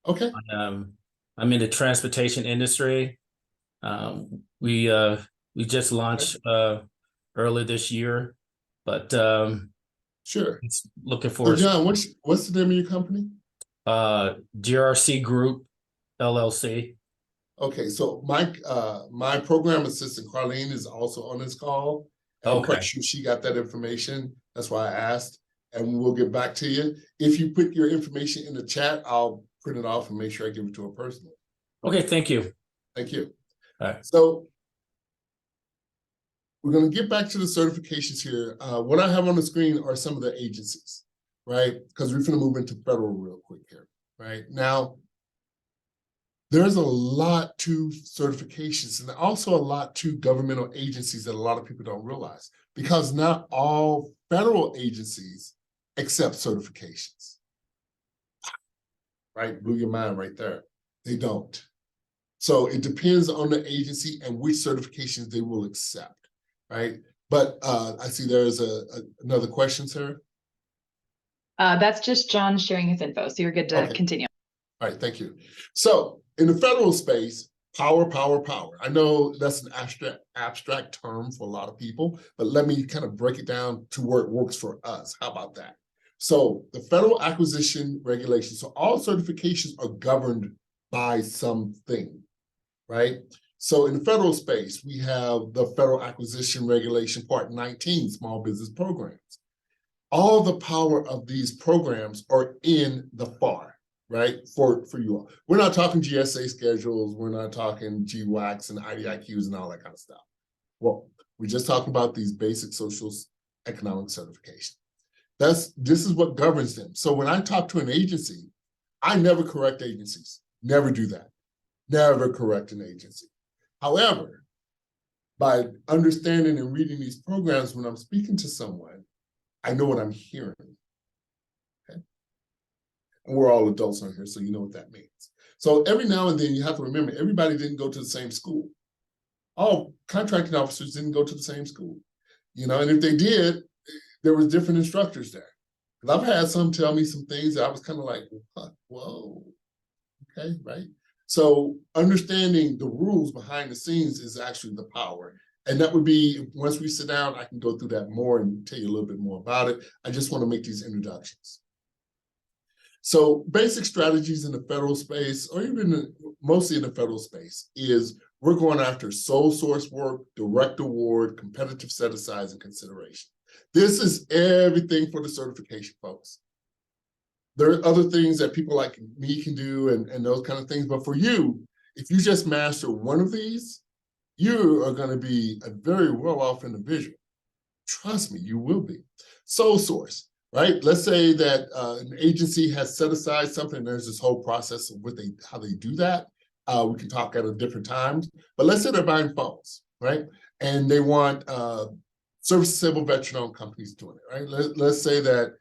Okay. I'm in the transportation industry. We just launched early this year, but Sure. it's looking So for John, what's the name of your company? GRC Group LLC. Okay, so my program assistant Carlene is also on this call. I'm quite Okay. sure she got that information. That's why I asked, and we'll get back to you. If you put your information in the chat, I'll print it off and make sure I give it to her personally. Okay, thank you. Thank you. All right. So we're going to get back to the certifications here. What I have on the screen are some of the agencies, right? Because we're going to move into federal real quick here, right? Now, there's a lot to certifications and also a lot to governmental agencies that a lot of people don't realize, because not all federal agencies accept certifications, right? Blew your mind right there. They don't. So it depends on the agency and which certifications they will accept, right? But I see there's another question, Sarah. That's just John sharing his info, so you're good to continue. All right, thank you. So in the federal space, power, power, power. I know that's an abstract term for a lot of people, but let me kind of break it down to where it works for us. How about that? So the Federal Acquisition Regulation, so all certifications are governed by something, right? So in the federal space, we have the Federal Acquisition Regulation Part 19, Small Business Programs. All the power of these programs are in the FAR, right? For you all. We're not talking GSA schedules. We're not talking GWACs and IDIQs and all that kind of stuff. Well, we're just talking about these basic social economic certification. This is what governs them. So when I talk to an agency, I never correct agencies. Never do that. Never correct an agency. However, by understanding and reading these programs, when I'm speaking to someone, I know what I'm hearing. Okay. And we're all adults on here, so you know what that means. So every now and then you have to remember, everybody didn't go to the same school. All contracting officers didn't go to the same school. And if they did, there was different instructors there. Because I've had some tell me some things that I was kind of like, what? Whoa, okay, right? So understanding the rules behind the scenes is actually the power. And that would be, once we sit down, I can go through that more and tell you a little bit more about it. I just want to make these introductions. So basic strategies in the federal space, or even mostly in the federal space, is we're going after sole source work, direct award, competitive set-asides, and consideration. This is everything for the certification, folks. There are other things that people like me can do and those kind of things. But for you, if you just master one of these, you are going to be a very well-off individual. Trust me, you will be. Sole source, right? Let's say that an agency has set aside something. There's this whole process of how they do that. We can talk at a different times. But let's say they're buying phones, right? And they want service disabled veteran-owned companies doing it, right? Let's say that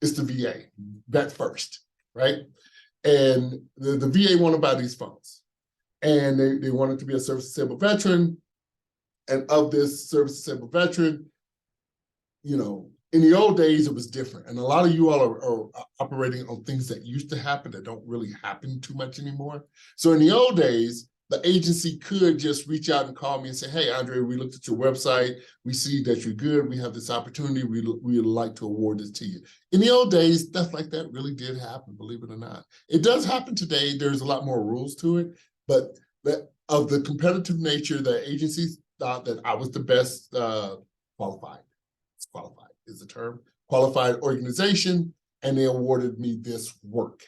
it's the VA, Vet First, right? And the VA want to buy these phones. And they want it to be a service disabled veteran. And of this service disabled veteran, in the old days, it was different. And a lot of you all are operating on things that used to happen that don't really happen too much anymore. So in the old days, the agency could just reach out and call me and say, hey, Andre, we looked at your website. We see that you're good. We have this opportunity. We would like to award this to you. In the old days, stuff like that really did happen, believe it or not. It does happen today. There's a lot more rules to it. But of the competitive nature, the agencies thought that I was the best qualified. Qualified is the term. Qualified organization, and they awarded me this work.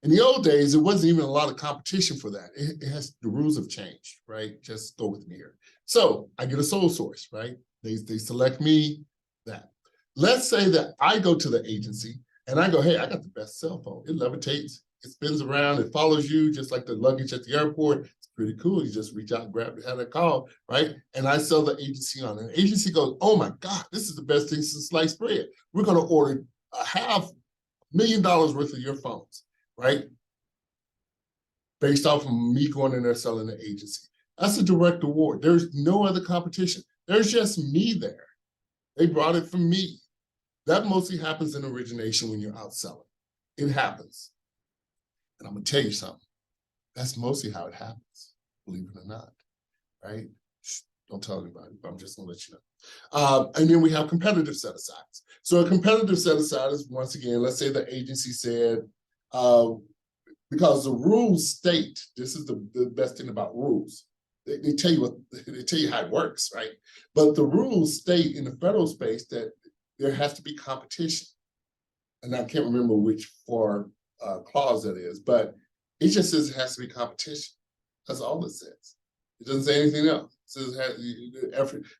In the old days, there wasn't even a lot of competition for that. The rules have changed, right? Just go with me here. So I get a sole source, right? They select me, that. Let's say that I go to the agency and I go, hey, I got the best cell phone. It levitates. it spins around, it follows you just like the luggage at the airport. It's pretty cool. You just reach out and grab it, have that call, right? And I sell the agency on it. And the agency goes, oh my God, this is the best thing since sliced bread. We're going to order $500,000 worth of your phones, right? Based off of me going in there selling the agency. That's a direct award. There's no other competition. There's just me there. They brought it from me. That mostly happens in origination when you're out selling. It happens. And I'm gonna tell you something. That's mostly how it happens, believe it or not, right? Shh, don't tell anybody, but I'm just gonna let you know. And then we have competitive set-asides. So a competitive set-aside is, once again, let's say the agency said, because the rules state, this is the best thing about rules. They tell you they tell you how it works, right? But the rules state in the federal space that there has to be competition. And I can't remember which clause that is, but it just says it has to be competition. That's all it says. It doesn't say anything else. It says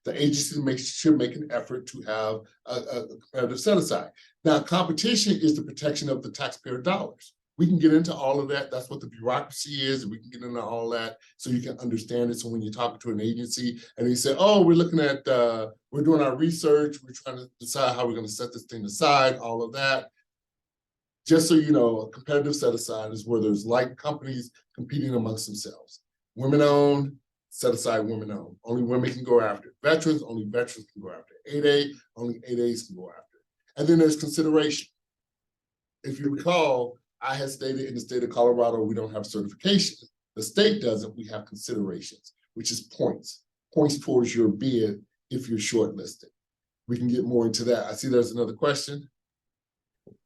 the agency should make an effort to have a competitive set-aside. Now, competition is the protection of the taxpayer dollars. We can get into all of that. That's what the bureaucracy is. We can get into all that so you can understand it. So when you're talking to an agency and they say, oh, we're looking at, we're doing our research, we're trying to decide how we're going to set this thing aside, all of that. Just so you know, a competitive set-aside is where there's like companies competing amongst themselves. Women-owned, set-aside women-owned. Only women can go after it. Veterans, only veterans can go after it. 8A, only 8As can go after it. And then there's consideration. If you recall, I had stated in the state of Colorado, we don't have certification. The state doesn't, we have considerations, which is points towards your bid if you're shortlisted. We can get more into that. I see there's another question.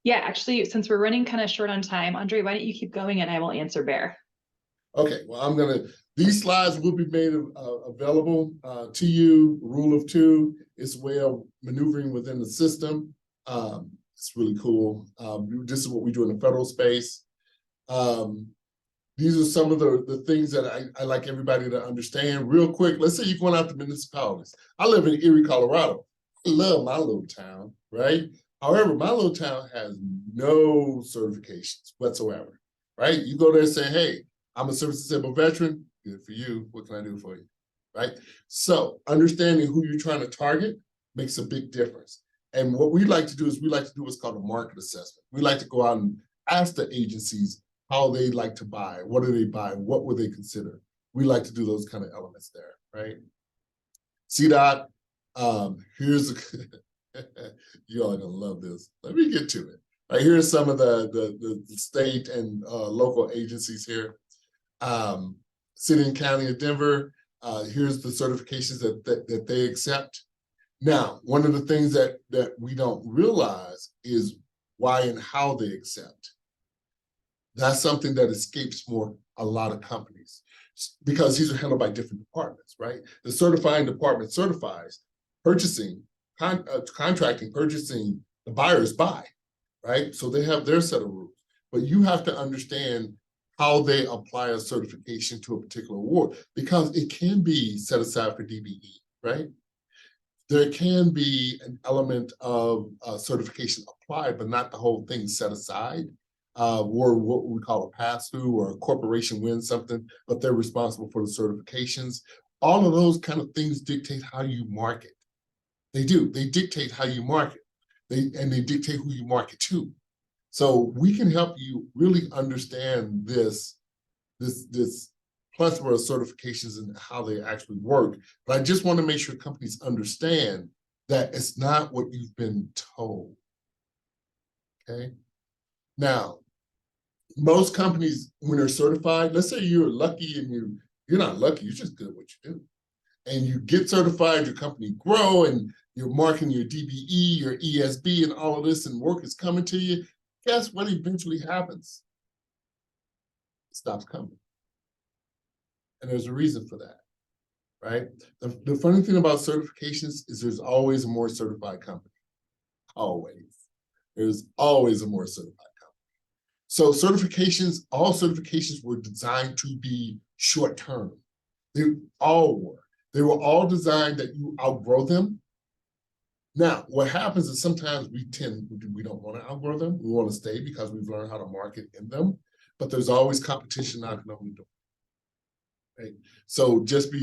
Yeah, actually, since we're running kind of short on time, Andre, why don't you keep going and I will answer Bear. Okay, well, these slides will be made available to you. Rule of two is a way of maneuvering within the system. It's really cool. This is what we do in the federal space. These are some of the things that I like everybody to understand real quick. Let's say you're going out to municipalities. I live in Erie, Colorado. I love my little town, right? However, my little town has no certifications whatsoever, right? You go there and say, hey, I'm a service-disabled veteran. Good for you. What can I do for you, right? So understanding who you're trying to target makes a big difference. And what we like to do is we like to do what's called a market assessment. We like to go out and ask the agencies how they like to buy. What do they buy? What would they consider? We like to do those kind of elements there, right? CDOT, here's you all are gonna love this. Let me get to it. Right, here's some of the state and local agencies here. City and County of Denver, here's the certifications that they accept. Now, one of the things that we don't realize is why and how they accept. That's something that escapes a lot of companies because these are handled by different departments, right? The certifying department certifies, purchasing, contracting, purchasing, the buyers buy, right? So they have their set of rules, but you have to understand how they apply a certification to a particular award because it can be set aside for DBE, right? There can be an element of certification applied, but not the whole thing set aside, or what we call a pass-through or a corporation wins something, but they're responsible for the certifications. All of those kind of things dictate how you market. They do. They dictate how you market. They dictate who you market to. So we can help you really understand this plethora of certifications and how they actually work. But I just want to make sure companies understand that it's not what you've been told. Okay. Now, most companies, when they're certified, let's say you're lucky and you're not lucky, you're just good at what you do. And you get certified, your company grow, and you're marking your DBE, your ESB, and all of this, and work is coming to you. Guess what eventually happens? It stops coming. And there's a reason for that, right? The funny thing about certifications is there's always a more certified company. Always. There's always a more certified company. So certifications, all certifications were designed to be short-term. They all were. They were all designed that you outgrow them. Now, what happens is sometimes we don't want to outgrow them. We want to stay because we've learned how to market in them. but there's always competition knocking on the door. Right? So just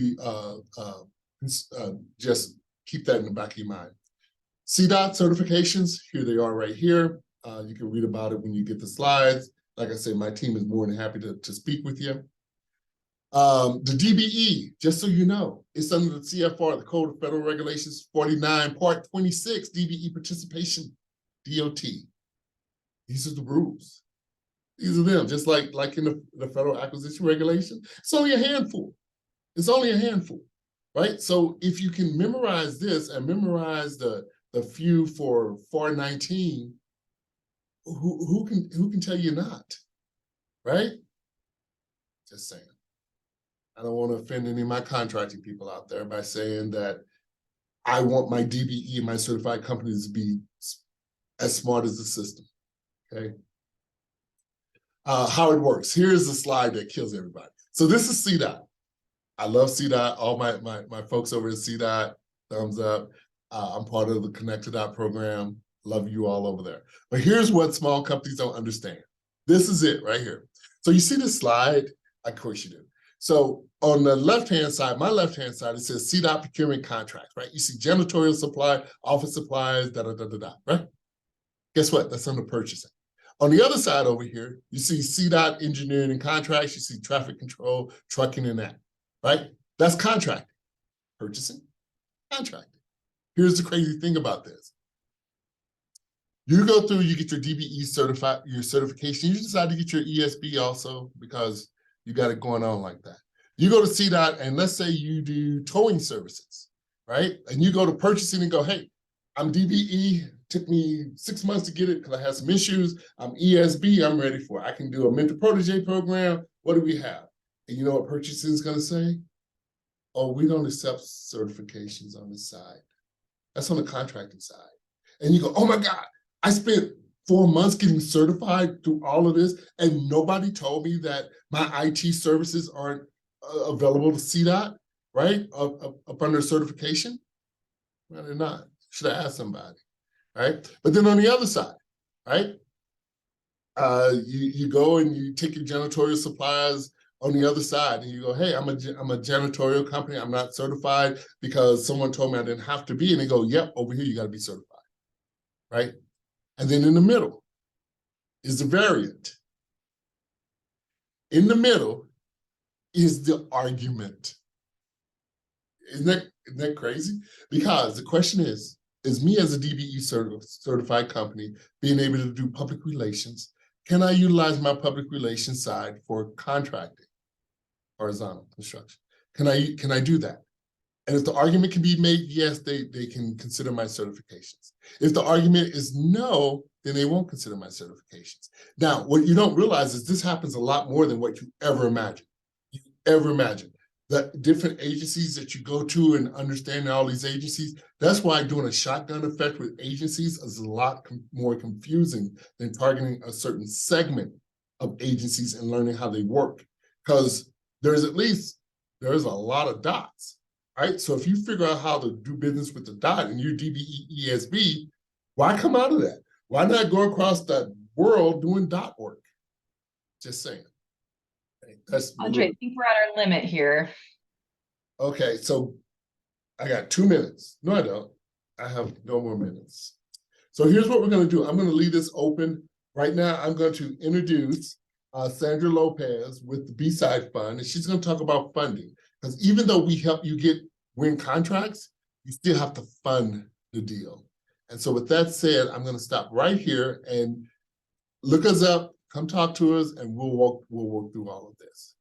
just keep that in the back of your mind. CDOT certifications, here they are right here. You can read about it when you get the slides. Like I said, my team is more than happy to speak with you. The DBE, just so you know, it's under the CFR, the Code of Federal Regulations 49, Part 26, DBE participation, DOT. These are the rules. These are them, just like in the Federal Acquisition Regulation. It's only a handful. It's only a handful, right? So if you can memorize this and memorize the few for FAR 19, who can tell you not, right? Just saying. I don't want to offend any of my contracting people out there by saying that I want my DBE and my certified companies to be as smart as the system, okay? How it works. Here's the slide that kills everybody. So this is CDOT. I love CDOT. All my folks over at CDOT, thumbs up. I'm part of the Connect-to-Dot program. Love you all over there. But here's what small companies don't understand. This is it right here. So you see this slide? Of course you do. So on the left-hand side, my left-hand side, it says CDOT procurement contracts, right? You see janitorial supply, office supplies, right? Guess what? That's under purchasing. On the other side over here, you see CDOT engineering and contracts, you see traffic control, trucking and that, right? That's contracting. Purchasing, contracting. Here's the crazy thing about this. You go through, you get your DBE certified, your certification, you decide to get your ESB also because you got it going on like that. You go to CDOT and let's say you do towing services, right? And you go to purchasing and go, hey, I'm DBE, took me 6 months to get it because I had some issues. I'm ESB, I'm ready for it. I can do a mentor protege program. What do we have? And you know what purchasing is gonna say? Oh, we don't accept certifications on this side. That's on the contracting side. And you go, oh my God, I spent 4 months getting certified through all of this, and nobody told me that my IT services aren't available to CDOT, right? Up under certification. Well, they're not. Should have asked somebody, right? But then on the other side, right? You go and you take your janitorial supplies on the other side, and you go, hey, I'm a janitorial company. I'm not certified because someone told me I didn't have to be. And they go, yep, over here you got to be certified, right? And then in the middle is the variant. In the middle is the argument. Isn't that crazy? Because the question is me as a DBE certified company being able to do public relations, can I utilize my public relations side for contracting, horizontal construction? Can I do that? And if the argument can be made, yes, they can consider my certifications. If the argument is no, then they won't consider my certifications. Now, what you don't realize is this happens a lot more than what you ever imagine. The different agencies that you go to and understanding all these agencies, that's why doing a shotgun effect with agencies is a lot more confusing than targeting a certain segment of agencies and learning how they work. Because there's a lot of dots, right? So if you figure out how to do business with the dot and your DBE ESB, why come out of that? Why not go across the world doing dot work? Just saying. That's Andre, I think we're at our limit here. Okay, so I got 2 minutes. No, I don't. I have no more minutes. So here's what we're going to do. I'm going to leave this open. Right now, I'm going to introduce Sandra Lopez with the B-Side Fund, and she's going to talk about funding. Because even though we help you win contracts, you still have to fund the deal. And so with that said, I'm going to stop right here and look us up, come talk to us, and we'll work through all of this.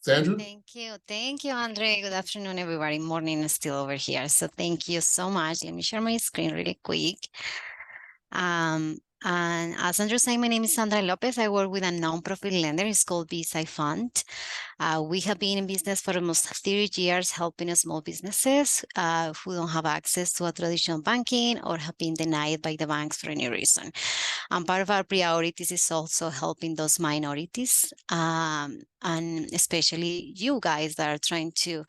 Sandra? Thank you, Andre. Good afternoon, everybody. Morning is still over here. So thank you so much. Let me share my screen really quick. And as Andrew said, my name is Sandra Lopez. I work with a non-profit lender. It's called B-Side Fund. We have been in business for almost 30 years, helping small businesses who don't have access to a traditional banking or have been denied by the banks for any reason. And part of our priorities is also helping those minorities, and especially you guys that are trying to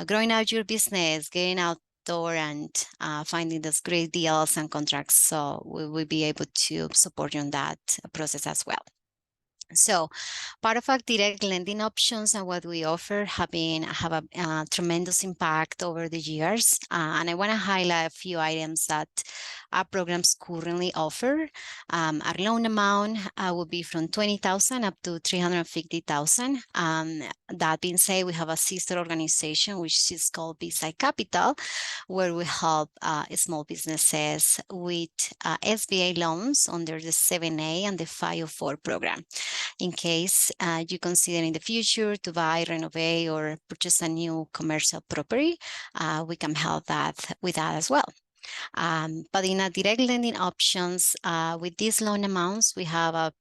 growing out your business, getting out and finding those great deals and contracts. So we will be able to support you in that process as well. So part of our direct lending options and what we offer have a tremendous impact over the years. And I want to highlight a few items that our programs currently offer. Our loan amount will be from $20,000 up to $350,000. That being said, we have a sister organization, which is called BSI Capital, where we help small businesses with SBA loans under the 7A and the 504 program. In case you consider in the future to buy, renovate, or purchase a new commercial property, we can help with that as well. But in a direct lending options, with these loan amounts, we have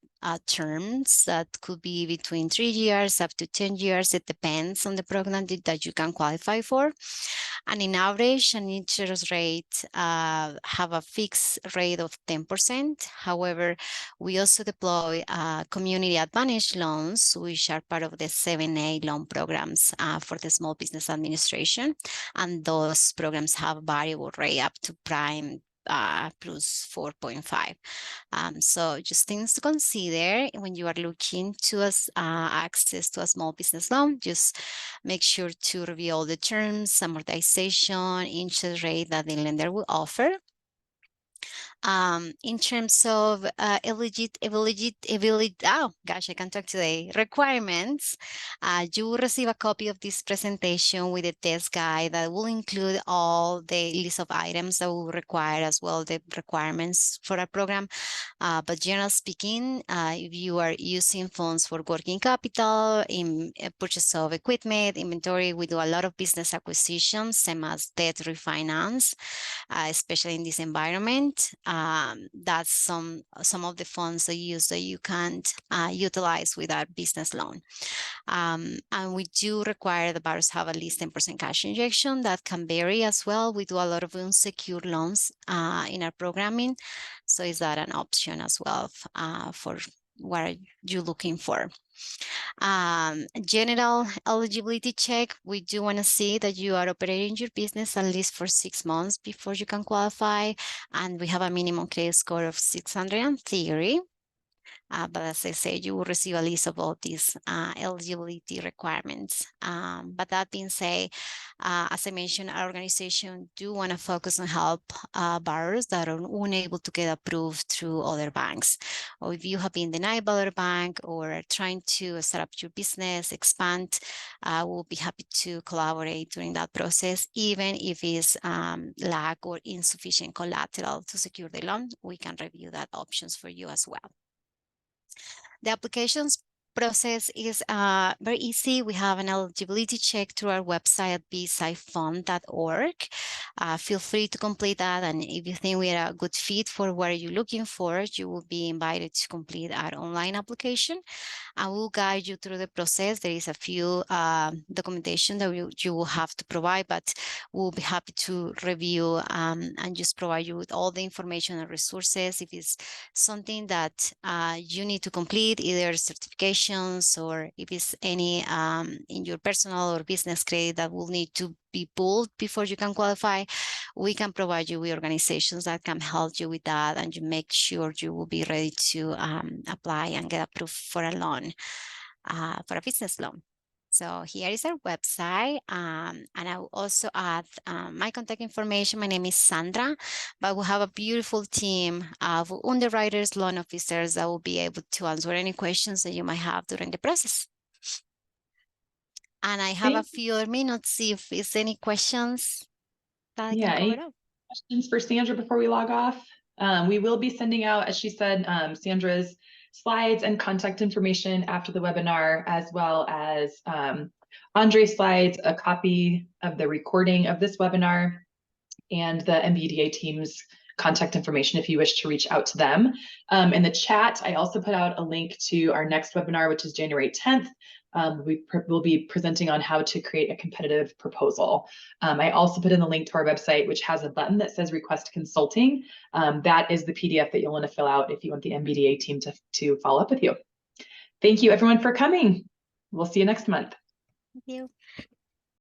terms that could be between 3 years up to 10 years. It depends on the program that you can qualify for. And in average, an interest rate have a fixed rate of 10%. However, we also deploy community advantage loans, which are part of the 7A loan programs for the Small Business Administration. And those programs have variable rate up to prime plus 4.5. So just things to consider when you are looking to access to a small business loan. Just make sure to review all the terms, amortization, interest rate that the lender will offer. In terms of requirements, you will receive a copy of this presentation with a test guide that will include all the list of items that will require, as well the requirements for a program. But generally speaking, if you are using funds for working capital, in purchase of equipment, inventory, we do a lot of business acquisitions, same as debt refinance, especially in this environment. That's some of the funds that you can't utilize with our business loan. And we do require the borrowers have at least 10% cash injection. That can vary as well. We do a lot of unsecured loans in our programming. So is that an option as well for what are you looking for? General eligibility check. We do want to see that you are operating your business at least for 6 months before you can qualify. And we have a minimum credit score of 600 in theory. But as I said, you will receive a list of all these eligibility requirements. But that being said, as I mentioned, our organization do want to focus on help borrowers that are unable to get approved through other banks. Or if you have been denied by other bank or trying to set up your business, expand, we'll be happy to collaborate during that process. Even if it's lack or insufficient collateral to secure the loan, we can review that options for you as well. The applications process is very easy. We have an eligibility check through our website at bsifund.org. Feel free to complete that. And if you think we are a good fit for what you're looking for, you will be invited to complete our online application. I will guide you through the process. There is a few documentation that you will have to provide, but we'll be happy to review and just provide you with all the information and resources. If it's something that you need to complete, either certifications or if it's any in your personal or business credit that will need to be pulled before you can qualify, we can provide you with organizations that can help you with that, and you make sure you will be ready to apply and get approved for a loan, for a business loan. So here is our website, and I will also add my contact information. My name is Sandra, but we'll have a beautiful team of underwriters, loan officers that will be able to answer any questions that you might have during the process. And I have a few minutes if there's any questions that I can cover up. Questions for Sandra before we log off? We will be sending out, as she said, Sandra's slides and contact information after the webinar, as well as Andre's slides, a copy of the recording of this webinar, and the MBDA team's contact information if you wish to reach out to them. In the chat, I also put out a link to our next webinar, which is January 10th. We'll be presenting on how to create a competitive proposal. I also put in the link to our website, which has a button that says request consulting. That is the PDF that you'll want to fill out if you want the MBDA team to follow up with you. Thank you everyone for coming. We'll see you next month. Thank you.